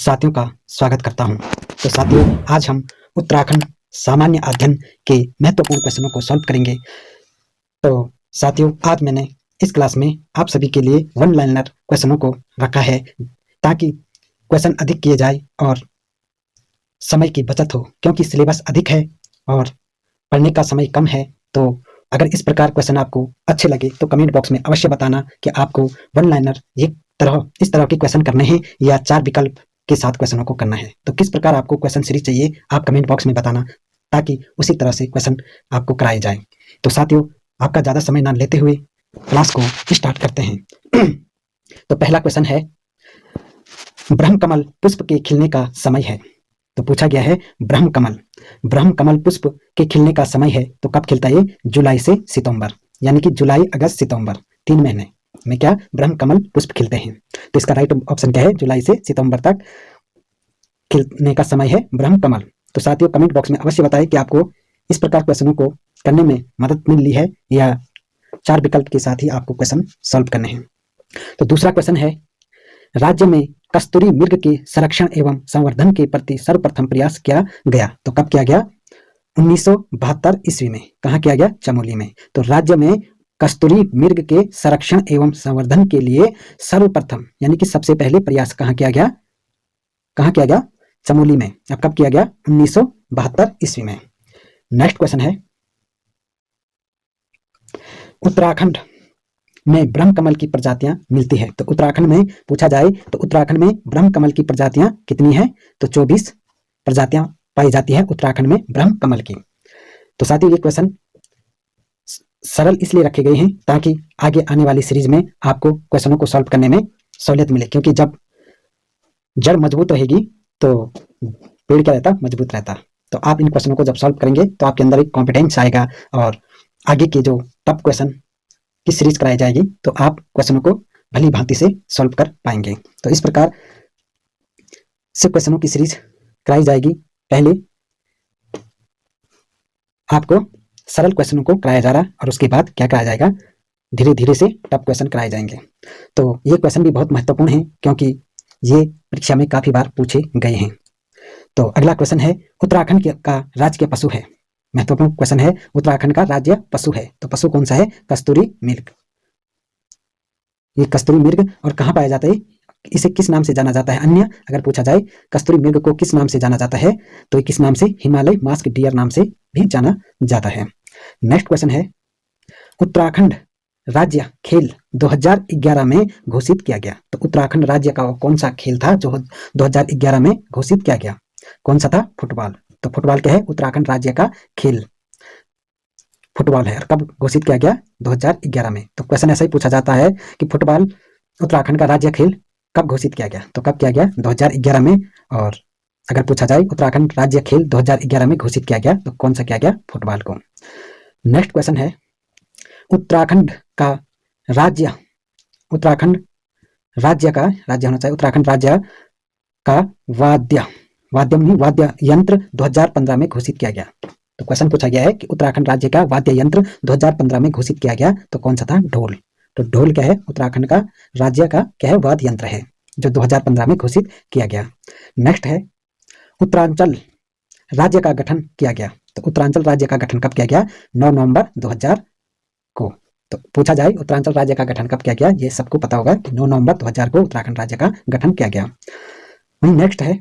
साथियों का स्वागत करता हूं। तो साथियों, आज हम उत्तराखंड सामान्य अध्ययन के महत्वपूर्ण क्वेश्चनों को सॉल्व करेंगे। तो साथियों, आज मैंने इस क्लास में आप सभी के लिए वन लाइनर क्वेश्चनों को रखा है ताकि क्वेश्चन अधिक किए जाए और समय की बचत हो, क्योंकि सिलेबस अधिक है और पढ़ने का समय कम है। तो अगर इस प्रकार क्वेश्चन आपको अच्छे लगे तो कमेंट बॉक्स में अवश्य बताना कि आपको वन लाइनर इस तरह के क्वेश्चन करने हैं या 4 विकल्प के साथ क्वेश्चनों को करना है। तो किस प्रकार आपको क्वेश्चन सीरीज चाहिए आप कमेंट बॉक्स में बताना, ताकि उसी तरह से क्वेश्चन आपको कराए जाए। तो साथियों, आपका ज़्यादा समय ना लेते हुए क्लास को स्टार्ट करते हैं। तो पहला क्वेश्चन है, ब्रह्मकमल पुष्प के खिलने का समय है। तो पूछा गया है ब्रह्मकमल पुष्प के खिलने का समय है, तो कब खिलता है? जुलाई से सितंबर, यानी कि जुलाई, अगस्त, सितंबर 3 महीने में क्या ब्रह्मकमल पुष्प खिलते हैं। तो इसका राइट ऑप्शन क्या है? जुलाई से सितंबर तक खिलने का समय है ब्रह्मकमल। तो साथियों, कमेंट बॉक्स में अवश्य बताएं कि आपको इस प्रकार क्वेश्चनों को करने में मदद मिली है या 4 विकल्प के साथ ही आपको क्वेश्चन सॉल्व करने हैं। तो दूसरा क्वेश्चन है, राज्य में कस्तूरी मृग के संरक्षण एवं संवर्धन के प्रति सर्वप्रथम प्रयास किया गया। तो कब किया गया? 1972 ईस्वी में। कहाँ किया गया? चमोली में। तो राज्य में कस्तूरी मृग के संरक्षण एवं संवर्धन के लिए सर्वप्रथम यानी कि सबसे पहले प्रयास कहाँ किया गया? चमोली में। अब कब किया गया? 1972 ईस्वी में। नेक्स्ट क्वेश्चन है, उत्तराखंड में ब्रह्मकमल की प्रजातियां मिलती है। तो उत्तराखंड में पूछा जाए तो उत्तराखंड में ब्रह्मकमल की प्रजातियां कितनी है? तो 24 प्रजातियां पाई जाती है उत्तराखंड में ब्रह्मकमल की। तो साथियों, ये क्वेश्चन सरल इसलिए रखे गए हैं ताकि आगे आने वाली सीरीज में आपको क्वेश्चनों को सॉल्व करने में सहूलियत मिले, क्योंकि जब जड़ मजबूत रहेगी तो पेड़ क्या रहता? मजबूत रहता। तो आप इन क्वेश्चनों को जब सॉल्व करेंगे तो आपके अंदर एक कॉन्फिडेंस आएगा और आगे के जो टफ क्वेश्चन की सीरीज कराई जाएगी तो आप क्वेश्चनों को भली भांति से सॉल्व कर पाएंगे। तो इस प्रकार से क्वेश्चनों की सीरीज कराई जाएगी। पहले आपको सरल क्वेश्चनों को कराया जा रहा और उसके बाद क्या कराया जाएगा? धीरे धीरे से टफ क्वेश्चन कराए जाएंगे। तो ये क्वेश्चन भी बहुत महत्वपूर्ण है क्योंकि ये परीक्षा में काफी बार पूछे गए हैं। तो अगला क्वेश्चन है, उत्तराखंड का राज्य पशु है। महत्वपूर्ण क्वेश्चन है, उत्तराखंड का राज्य पशु है। तो पशु कौन सा है? कस्तूरी मृग। ये कस्तूरी मृग और कहाँ पाया जाता है? इसे किस नाम से जाना जाता है? अन्य अगर पूछा जाए कस्तूरी मृग को किस नाम से जाना जाता है, तो किस नाम से? हिमालय मास्क डियर नाम से भी जाना जाता है। नेक्स्ट क्वेश्चन है, उत्तराखंड राज्य खेल 2011 में घोषित किया गया। तो उत्तराखंड राज्य का कौन सा खेल था जो 2011 में घोषित किया गया? कौन सा था? फुटबॉल। तो फुटबॉल क्या है? उत्तराखंड राज्य का खेल फुटबॉल है। और कब घोषित किया गया? 2011 में। तो क्वेश्चन ऐसा ही पूछा जाता है कि फुटबॉल उत्तराखंड का राज्य खेल कब घोषित किया गया? तो कब किया गया? 2011 में। और अगर पूछा जाए उत्तराखंड राज्य खेल 2011 में घोषित किया गया तो कौन सा किया गया? फुटबॉल को। नेक्स्ट क्वेश्चन है, उत्तराखंड राज्य का वाद्य यंत्र 2015 में घोषित किया गया। तो क्वेश्चन पूछा गया है कि उत्तराखंड राज्य का वाद्य यंत्र 2015 में घोषित किया गया तो कौन सा था? ढोल। तो ढोल क्या है? उत्तराखंड का राज्य का क्या है? वाद्य यंत्र है जो 2015 में घोषित किया गया। नेक्स्ट है, उत्तरांचल राज्य का गठन किया गया। तो उत्तरांचल राज्य का गठन कब किया गया? 9 नवंबर 2000 को। तो पूछा जाए उत्तरांचल राज्य का गठन कब किया गया? ये सबको पता होगा कि 9 नवंबर 2000 को उत्तराखंड राज्य का गठन किया गया। वहीं नेक्स्ट है,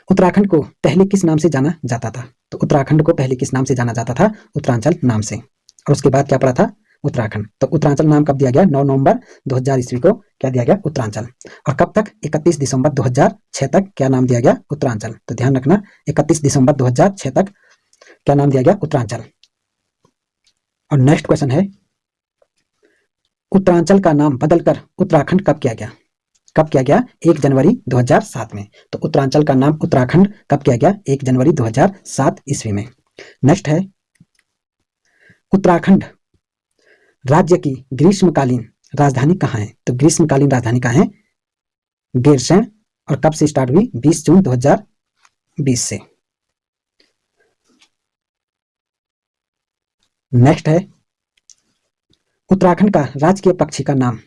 उत्तराखंड को पहले किस नाम से जाना जाता था? तो उत्तराखंड को पहले किस नाम से जाना जाता था? उत्तरांचल नाम से। और उसके बाद क्या पड़ा था? उत्तराखंड। तो उत्तरांचल नाम कब दिया गया? 9 नवंबर 2000 ईस्वी को क्या दिया गया? उत्तरांचल। और कब तक? 31 दिसंबर 2006 तक क्या नाम दिया गया? उत्तरांचल। तो ध्यान रखना, 31 दिसंबर 2006 तक क्या नाम दिया गया? उत्तरांचल। और नेक्स्ट क्वेश्चन है, उत्तरांचल का नाम बदलकर उत्तराखंड कब किया गया? 1 जनवरी 2007 में। तो उत्तरांचल का नाम उत्तराखंड कब किया गया? 1 जनवरी 2007 ईस्वी में। नेक्स्ट है, उत्तराखंड राज्य की ग्रीष्मकालीन राजधानी कहाँ है? तो ग्रीष्मकालीन राजधानी कहाँ है? गैरसैंण। और कब से स्टार्ट हुई? 20 जून 2020 से। नेक्स्ट है, उत्तराखंड का राजकीय पक्षी का नाम।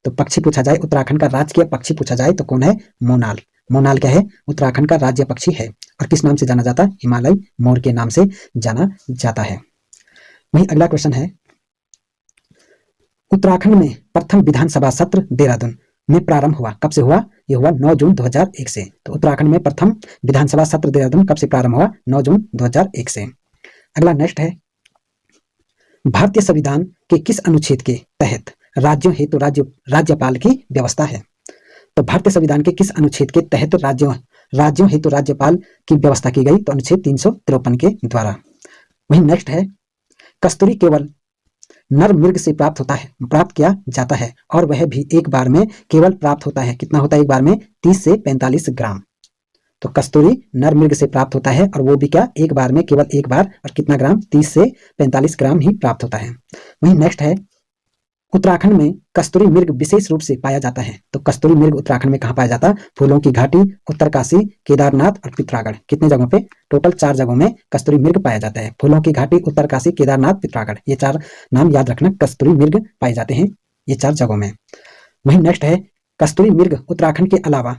तो पक्षी पूछा जाए, उत्तराखंड का राजकीय पक्षी पूछा जाए तो कौन है? मोनाल। मोनाल क्या है? उत्तराखंड का राज्य पक्षी है और किस नाम से जाना जाता है? हिमालय मोर के नाम से जाना जाता है। वहीं अगला क्वेश्चन है, उत्तराखंड में प्रथम विधानसभा सत्र देहरादून में प्रारंभ हुआ, कब से हुआ? यह हुआ 9 जून 2001 से। तो उत्तराखंड में प्रथम विधानसभा सत्र देहरादून कब से प्रारंभ हुआ? 9 जून 2001 से। अगला नेक्स्ट है, भारतीय संविधान के किस अनुच्छेद के तहत राज्यों हेतु राज्यपाल की व्यवस्था है? तो भारतीय संविधान के किस अनुच्छेद के तहत राज्यों हेतु राज्यपाल की व्यवस्था की गई? तो अनुच्छेद 353 के द्वारा। वहीं नेक्स्ट है, कस्तूरी केवल नर मृग से प्राप्त किया जाता है और वह भी एक बार में केवल प्राप्त होता है, कितना होता है एक बार में? 30 से 45 ग्राम। तो कस्तूरी नर मृग से प्राप्त होता है और वो भी क्या? एक बार में, केवल एक बार, और कितना ग्राम? 30 से 45 ग्राम ही प्राप्त होता है। वहीं नेक्स्ट है, उत्तराखंड में कस्तूरी मृग विशेष रूप से पाया जाता है। तो कस्तूरी मृग उत्तराखंड में कहाँ पाया जाता है? फूलों की घाटी, उत्तरकाशी, केदारनाथ और पिथौरागढ़। कितने जगहों पे? टोटल 4 जगहों में कस्तूरी मृग पाया जाता है। फूलों की घाटी, उत्तरकाशी, केदारनाथ, पिथौरागढ़, ये 4 नाम याद रखना। कस्तूरी मृग पाए जाते हैं ये 4 जगहों में। वहीं नेक्स्ट है, कस्तूरी मृग उत्तराखंड के अलावा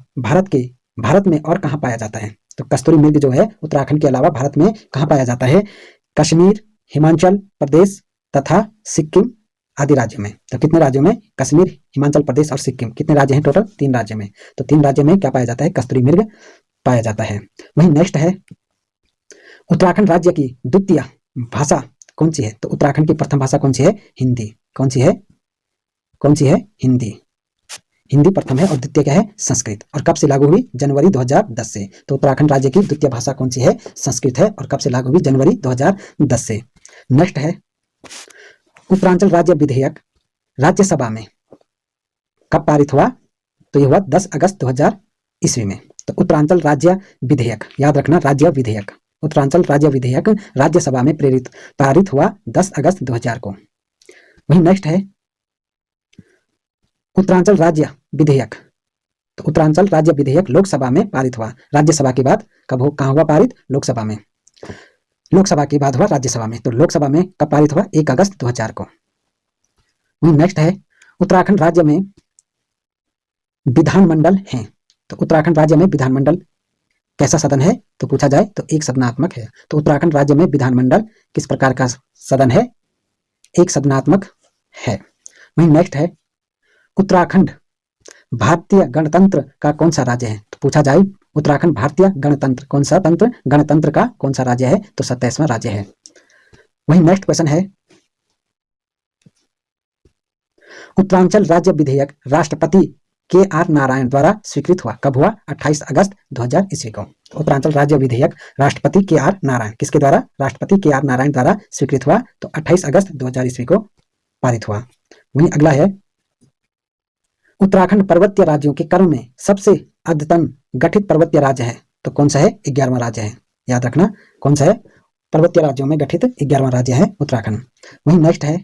भारत में और कहाँ पाया जाता है? तो कस्तूरी मृग जो है उत्तराखंड के अलावा भारत में कहाँ पाया जाता है? कश्मीर, हिमाचल प्रदेश तथा सिक्किम आदि राज्यों में। तो कितने राज्यों में? कश्मीर, हिमाचल प्रदेश और सिक्किम। कितने राज्य हैं टोटल? 3 राज्य में। तो 3 राज्य में क्या पाया जाता है? कस्तूरी मृग पाया जाता है। वहीं नेक्स्ट है, उत्तराखंड राज्य की द्वितीय भाषा कौन सी है? तो उत्तराखंड की प्रथम भाषा कौन सी है? हिंदी। कौन सी है? हिंदी। हिंदी प्रथम है और द्वितीय क्या है? संस्कृत। और कब से लागू हुई? जनवरी 2010 से। तो उत्तराखंड राज्य की द्वितीय भाषा कौन सी है? संस्कृत है और कब से लागू हुई? जनवरी 2010 से। नेक्स्ट है, उत्तरांचल राज्य विधेयक राज्यसभा में कब पारित हुआ? तो यह हुआ 10 अगस्त 2000 ईस्वी में। तो उत्तरांचल राज्य विधेयक, याद रखना, राज्य विधेयक, उत्तरांचल राज्य विधेयक राज्यसभा में पारित हुआ 10 अगस्त 2000 को। वहीं नेक्स्ट है, उत्तरांचल राज्य विधेयक। तो उत्तरांचल राज्य विधेयक लोकसभा में पारित हुआ। राज्यसभा के बाद कहाँ हुआ पारित? लोकसभा में। लोकसभा के बाद हुआ राज्यसभा में। तो लोकसभा में कब पारित हुआ? 1 अगस्त 2000 को। वहीं नेक्स्ट है, उत्तराखंड राज्य में विधानमंडल है। तो उत्तराखंड राज्य में विधानमंडल कैसा सदन है? तो पूछा जाए तो एक सदनात्मक है। तो उत्तराखंड राज्य में विधानमंडल किस प्रकार का सदन है? एक सदनात्मक है। वहीं नेक्स्ट है, उत्तराखंड भारतीय गणतंत्र का कौन सा राज्य है? तो पूछा जाए उत्तराखंड भारतीय गणतंत्र कौन सा तंत्र? गणतंत्र का कौन सा राज्य है? तो 27वां राज्य है। वहीं नेक्स्ट क्वेश्चन है, उत्तरांचल राज्य विधेयक राष्ट्रपति KR नारायण द्वारा स्वीकृत हुआ, कब हुआ? 28 अगस्त 2000 ईस्वी को। उत्तरांचल राज्य विधेयक राष्ट्रपति KR नारायण, किसके द्वारा? राष्ट्रपति KR नारायण द्वारा स्वीकृत हुआ। तो 28 अगस्त 2000 ईस्वी को पारित हुआ। वहीं अगला है, उत्तराखंड पर्वतीय राज्यों के क्रम में सबसे अद्यतन गठित पर्वतीय राज्य है। तो कौन सा है? 11वां राज्य है। याद रखना, कौन सा है? पर्वतीय राज्यों में गठित 11वां राज्य है उत्तराखंड। वहीं नेक्स्ट है,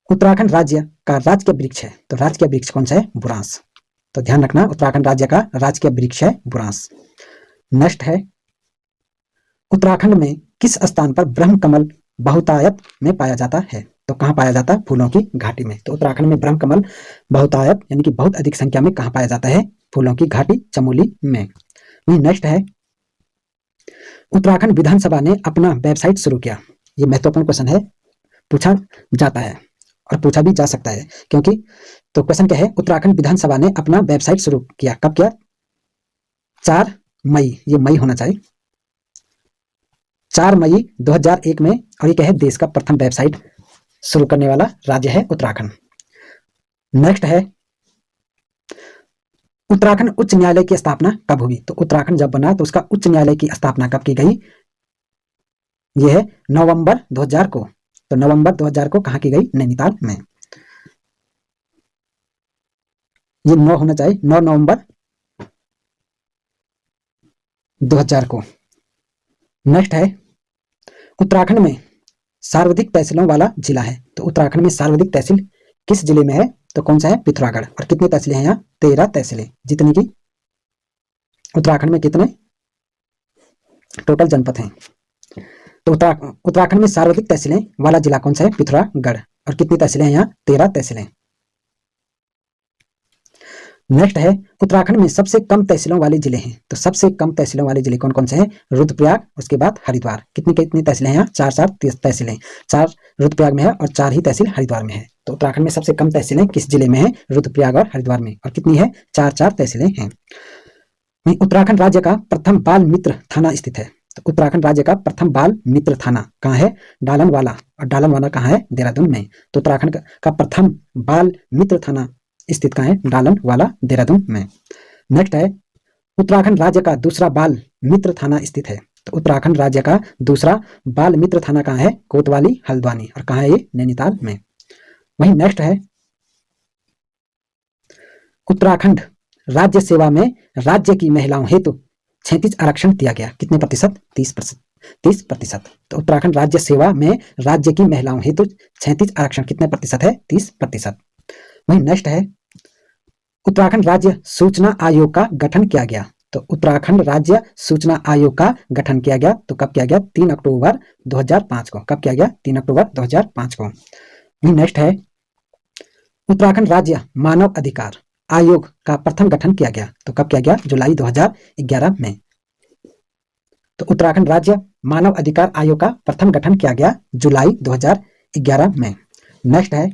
उत्तराखंड राज्य का राजकीय वृक्ष है। तो राजकीय वृक्ष कौन सा है? बुरांस। तो ध्यान रखना, उत्तराखंड राज्य का राजकीय वृक्ष है बुरांस। नेक्स्ट है, उत्तराखंड में किस स्थान पर ब्रह्म कमल बहुतायत में पाया जाता है? तो कहाँ पाया जाता है? फूलों की घाटी में। तो उत्तराखंड में ब्रह्म कमल बहुतायत यानी कि बहुत अधिक संख्या में कहाँ पाया जाता है? फूलों की घाटी चमोली में। वहीं नेक्स्ट है, उत्तराखंड विधानसभा ने अपना वेबसाइट शुरू किया। ये महत्वपूर्ण क्वेश्चन है, पूछा जाता है और पूछा भी जा सकता है, क्योंकि तो क्वेश्चन क्या है? उत्तराखंड विधानसभा ने अपना वेबसाइट शुरू किया, कब किया? 4 मई, ये मई होना चाहिए, 4 मई 2001 में। और ये क्या है? देश का प्रथम वेबसाइट शुरू करने वाला राज्य है उत्तराखंड। नेक्स्ट है, उत्तराखंड उच्च न्यायालय की स्थापना कब हुई? तो उत्तराखंड जब बना तो उसका उच्च न्यायालय की स्थापना कब की गई? यह है नवंबर 2000 को। तो नवंबर 2000 को कहाँ की गई? नैनीताल में। ये 9 होना चाहिए, 9 नवंबर 2000 को। नेक्स्ट है, उत्तराखंड में सर्वाधिक तहसीलों वाला जिला है। तो उत्तराखंड में सर्वाधिक तहसील किस जिले में है? तो कौन सा है? पिथौरागढ़। और कितनी तहसीलें हैं यहाँ? 13 तहसीलें, जितनी की उत्तराखंड में कितने टोटल जनपद हैं। तो उत्तराखंड में सर्वाधिक तहसीलें वाला जिला कौन सा है? पिथौरागढ़। और कितनी तहसीलें हैं यहाँ? 13 तहसीलें। नेक्स्ट है उत्तराखंड में सबसे कम तहसीलों वाले जिले हैं। तो सबसे कम तहसीलों वाले जिले कौन कौन से हैं? रुद्रप्रयाग, उसके बाद हरिद्वार। कितनी कितनी तहसीलें हैं यहाँ? 4 तहसीलें, 4 रुद्रप्रयाग में है और 4 ही तहसील हरिद्वार में है। तो उत्तराखंड में सबसे कम तहसीलें किस जिले में है? रुद्रप्रयाग और हरिद्वार में। और कितनी है? 4 तहसीलें हैं। उत्तराखंड राज्य का प्रथम बाल मित्र थाना स्थित है। तो उत्तराखंड राज्य का प्रथम बाल मित्र थाना कहाँ है? डालनवाला। और डालनवाला कहाँ है? देहरादून में। तो उत्तराखंड का प्रथम बाल मित्र थाना स्थित कहाँ है? डालनवाला, देहरादून में। नेक्स्ट है उत्तराखंड राज्य का दूसरा बाल मित्र थाना स्थित है। तो उत्तराखंड राज्य का दूसरा बाल मित्र थाना कहाँ है? कोतवाली, हल्द्वानी। और कहाँ है ये? नैनीताल में। वहीं नेक्स्ट है उत्तराखंड राज्य सेवा में राज्य की महिलाओं हेतु 36 आरक्षण दिया गया। कितने प्रतिशत? 30%। तो उत्तराखंड राज्य सेवा में राज्य की महिलाओं हेतु 36 आरक्षण कितने प्रतिशत है? 30%। वहीं नेक्स्ट है उत्तराखंड राज्य सूचना आयोग का गठन किया गया। तो उत्तराखंड राज्य सूचना आयोग का गठन किया गया। तो कब किया गया? 3 अक्टूबर 2005 को। कब किया गया? 3 अक्टूबर 2005 को। वहीं नेक्स्ट है उत्तराखंड राज्य मानव अधिकार आयोग का प्रथम गठन किया गया। तो कब किया गया? जुलाई 2011 में। तो उत्तराखंड राज्य मानव अधिकार आयोग का प्रथम गठन किया गया जुलाई 2011 में। नेक्स्ट है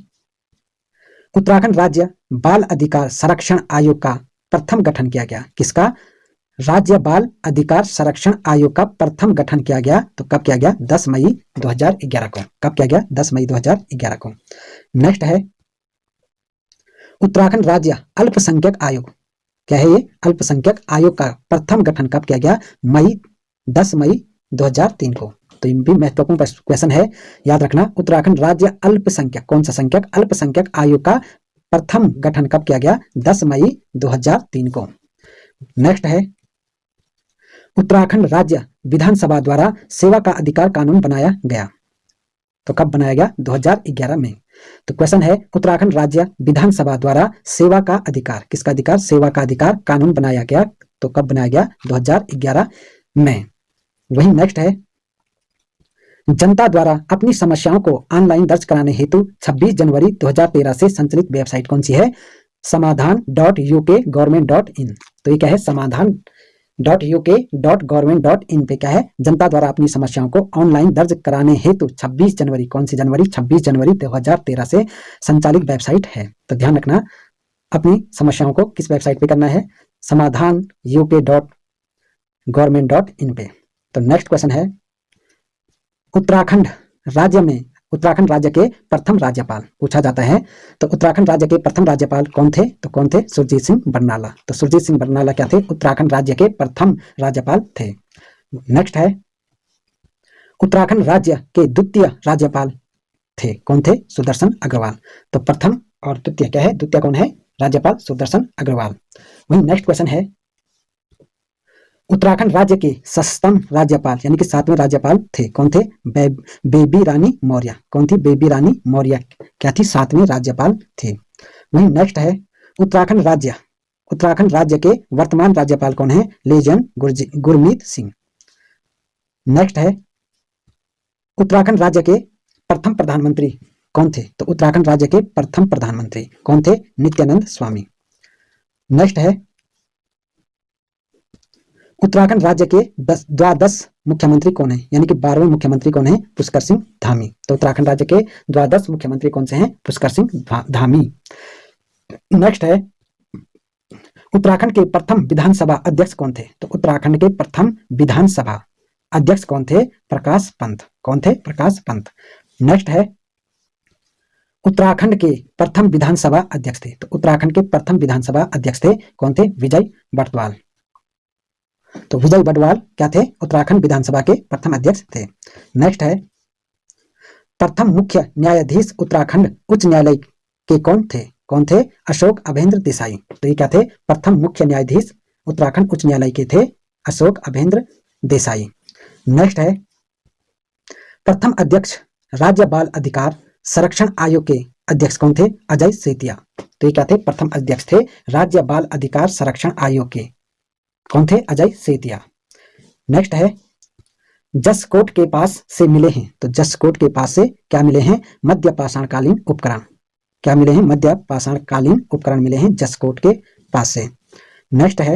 उत्तराखंड राज्य बाल अधिकार संरक्षण आयोग का प्रथम गठन किया गया। किसका? राज्य बाल अधिकार संरक्षण आयोग का प्रथम गठन किया गया। तो कब किया गया? 10 मई 2011 को। कब किया गया? 10 मई 2011 को। नेक्स्ट है उत्तराखंड राज्य अल्पसंख्यक आयोग। क्या है ये? अल्पसंख्यक आयोग का प्रथम गठन कब किया गया? 10 मई 2003 को। तो ये भी महत्वपूर्ण क्वेश्चन है, याद रखना। उत्तराखंड राज्य अल्पसंख्यक, कौन सा संख्यक? अल्पसंख्यक आयोग का प्रथम गठन कब किया गया? 10 मई 2003 को। नेक्स्ट है उत्तराखंड राज्य विधानसभा द्वारा सेवा का अधिकार कानून बनाया गया। तो कब बनाया गया? 2011 में। तो क्वेश्चन है उत्तराखंड राज्य विधानसभा द्वारा सेवा का अधिकार, किसका अधिकार? सेवा का अधिकार कानून बनाया गया। तो कब बनाया गया? 2011 में। वही नेक्स्ट है जनता द्वारा अपनी समस्याओं को ऑनलाइन दर्ज कराने हेतु 26 जनवरी 2013 से संचालित वेबसाइट कौन सी है? समाधान.uk.government.in। तो ये क्या है? समाधान.uk.government.in पे क्या है? जनता द्वारा अपनी समस्याओं को ऑनलाइन दर्ज कराने हेतु 26 जनवरी, कौन सी जनवरी? 26 जनवरी 2013 से संचालित वेबसाइट है। तो ध्यान रखना अपनी समस्याओं को किस वेबसाइट पे करना है? समाधान.uk.government.in पे। तो नेक्स्ट क्वेश्चन है उत्तराखंड राज्य के प्रथम राज्यपाल पूछा जाता है। तो उत्तराखंड राज्य के प्रथम राज्यपाल कौन थे? तो कौन थे? सुरजीत सिंह बरनाला। तो सुरजीत सिंह बरनाला क्या थे? उत्तराखंड राज्य के प्रथम राज्यपाल थे। नेक्स्ट है उत्तराखंड राज्य के द्वितीय राज्यपाल थे, कौन थे? सुदर्शन अग्रवाल। तो प्रथम और द्वितीय क्या है? द्वितीय कौन है? राज्यपाल सुदर्शन अग्रवाल। वही नेक्स्ट क्वेश्चन है उत्तराखंड राज्य के सस्तम राज्यपाल यानी कि 7वें राज्यपाल थे, कौन थे? बेबी रानी मौर्य। कौन थी? बेबी रानी मौर्य क्या थी? 7वें राज्यपाल थे। वहीं नेक्स्ट है उत्तराखंड राज्य के वर्तमान राज्यपाल कौन है? लेजेंड गुरमीत सिंह। नेक्स्ट है उत्तराखंड राज्य के प्रथम प्रधानमंत्री कौन थे? तो उत्तराखंड राज्य के प्रथम प्रधानमंत्री कौन थे? नित्यानंद स्वामी। नेक्स्ट है उत्तराखंड राज्य के द्वादश मुख्यमंत्री कौन है? यानी कि 12वें मुख्यमंत्री कौन है? पुष्कर सिंह धामी। तो उत्तराखंड राज्य के द्वादश मुख्यमंत्री कौन से हैं? पुष्कर सिंह धामी। नेक्स्ट है उत्तराखंड के प्रथम विधानसभा अध्यक्ष कौन थे? तो उत्तराखंड के प्रथम विधानसभा अध्यक्ष कौन थे? प्रकाश पंत। कौन थे? प्रकाश पंत। नेक्स्ट है उत्तराखंड के प्रथम विधानसभा अध्यक्ष थे। तो उत्तराखंड के प्रथम विधानसभा अध्यक्ष थे, कौन थे? विजय बटवाल। तो विजय बटवाल क्या थे? उत्तराखंड विधानसभा के प्रथम अध्यक्ष थे। नेक्स्ट है प्रथम मुख्य न्यायाधीश उत्तराखंड उच्च न्यायालय के कौन थे? कौन थे? अशोक अभेंद्र देसाई। तो ये क्या थे? प्रथम मुख्य न्यायाधीश उत्तराखंड उच्च न्यायालय के थे अशोक अभेंद्र देसाई। नेक्स्ट है प्रथम अध्यक्ष राज्य बाल अधिकार संरक्षण आयोग के अध्यक्ष कौन थे? अजय सेतिया। तो ये क्या थे? प्रथम अध्यक्ष थे राज्य बाल अधिकार संरक्षण आयोग के, कौन थे? अजय सेतिया। नेक्स्ट है जसकोट के पास से मिले हैं। तो जसकोट के पास से क्या मिले हैं? मध्य पाषाणकालीन उपकरण। क्या मिले हैं? मध्य पाषाणकालीन उपकरण मिले हैं जसकोट के पास से। नेक्स्ट है,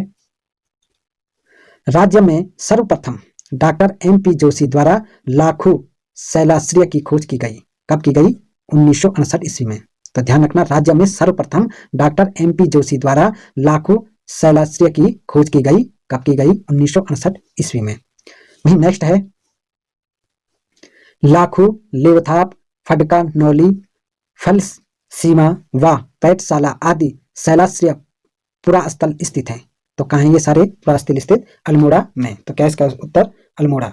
राज्य में सर्वप्रथम डॉक्टर MP जोशी द्वारा लाखों शैलाश्रय की खोज की गई। कब की गई? 1968 ईस्वी में। तो ध्यान रखना, राज्य में सर्वप्रथम डॉक्टर MP जोशी द्वारा लाखों शैलाश्रय की खोज की गई। कब की गई? 1968 ईस्वी में। वही नेक्स्ट है, लाखू, लेवथाप, फडका, नौली, फल सीमा व पैटशाला आदि शैलाश्रय पुरास्थल स्थित है। तो कहाँ है ये सारे पुरास्थल स्थित? अल्मोड़ा में। तो क्या इसका उत्तर? अल्मोड़ा।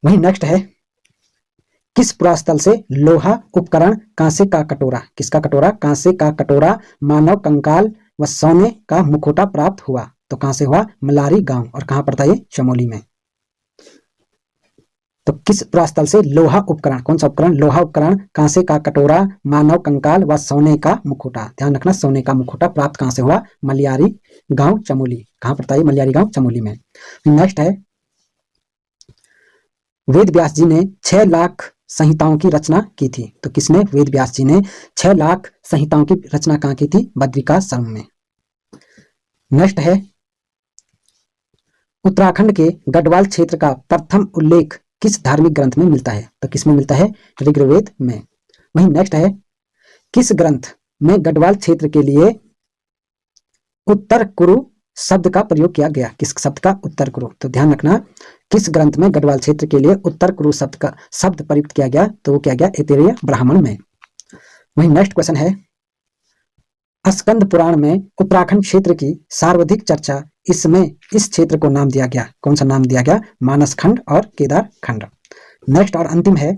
वही नेक्स्ट है, किस पुरास्थल से लोहा उपकरण कांसे का कटोरा, किसका कटोरा? कांसे का कटोरा, मानव कंकाल व सोने का मुखौटा प्राप्त हुआ? तो कहां से हुआ? मलारी गांव। और कहां पड़ता है ये? चमोली में। तो किस पुरास्थल से लोहा उपकरण, कौन सा उपकरण? लोहा उपकरण, कांसे का कटोरा, मानव कंकाल व सोने का मुखौटा। ध्यान रखना, सोने का मुखौटा प्राप्त कहां से हुआ? मलियारी गांव, चमोली। कहां पड़ता है? मलियारी गांव, चमोली में। नेक्स्ट है, वेद व्यास जी ने 6 लाख संहिताओं की रचना की थी। तो किसने? वेद व्यास जी ने 6 लाख संहिताओं की रचना कहां की थी? बद्रिकाश्रम में। नेक्स्ट है, उत्तराखंड के गढ़वाल क्षेत्र का प्रथम उल्लेख किस धार्मिक ग्रंथ में मिलता है? तो किसमें मिलता है? ऋग्वेद में। वही नेक्स्ट है, किस ग्रंथ में गढ़वाल क्षेत्र के लिए उत्तर कुरु शब्द का प्रयोग किया गया? किस शब्द का? उत्तर कुरु। तो ध्यान रखना, किस ग्रंथ में गढ़वाल क्षेत्र के लिए उत्तर कुरु शब्द का शब्द प्रयुक्त किया गया? तो वो किया गया ऐतरेय ब्राह्मण में। वही नेक्स्ट क्वेश्चन है, स्कंद पुराण में उत्तराखंड क्षेत्र की सर्वाधिक चर्चा इसमें इस क्षेत्र को नाम दिया गया। कौन सा नाम दिया गया? मानस खंड और केदार खंड। नेक्स्ट और अंतिम है,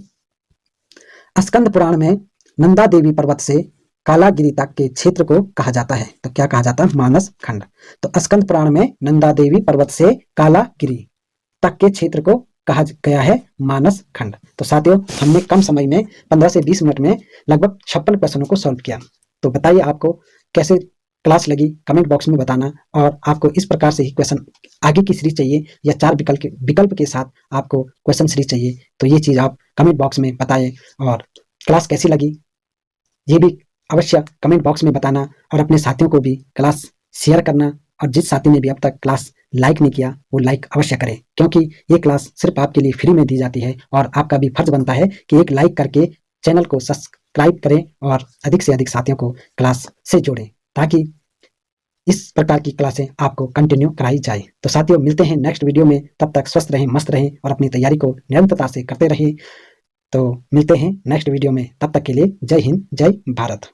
स्कंद पुराण में नंदा देवी पर्वत से कालागिरी तक के क्षेत्र को कहा जाता है। तो क्या कहा जाता है? मानस खंड। तो स्कंद पुराण में नंदा देवी पर्वत से कालागिरी तक के क्षेत्र को कहा गया है मानस खंड। तो साथियों, हमने कम समय में 15 से 20 मिनट में लगभग 56 क्वेश्चनों को सॉल्व किया। तो बताइए आपको कैसे क्लास लगी, कमेंट बॉक्स में बताना। और आपको इस प्रकार से ही क्वेश्चन आगे की सीरीज चाहिए या 4 विकल्प के साथ आपको क्वेश्चन सीरीज चाहिए, तो ये चीज़ आप कमेंट बॉक्स में बताएं। और क्लास कैसी लगी ये भी अवश्य कमेंट बॉक्स में बताना। और अपने साथियों को भी क्लास शेयर करना। और जिस साथी ने भी अब तक क्लास लाइक नहीं किया वो लाइक अवश्य करें, क्योंकि ये क्लास सिर्फ आपके लिए फ्री में दी जाती है। और आपका भी फर्ज बनता है कि एक लाइक करके चैनल को सब्सक्राइब करें और अधिक से अधिक साथियों को क्लास से जोड़ें, ताकि इस प्रकार की क्लासें आपको कंटिन्यू कराई जाए। तो साथियों, मिलते हैं नेक्स्ट वीडियो में। तब तक स्वस्थ रहें, मस्त रहें और अपनी तैयारी को निरंतरता से करते रहें। तो मिलते हैं नेक्स्ट वीडियो में। तब तक के लिए जय हिंद, जय भारत।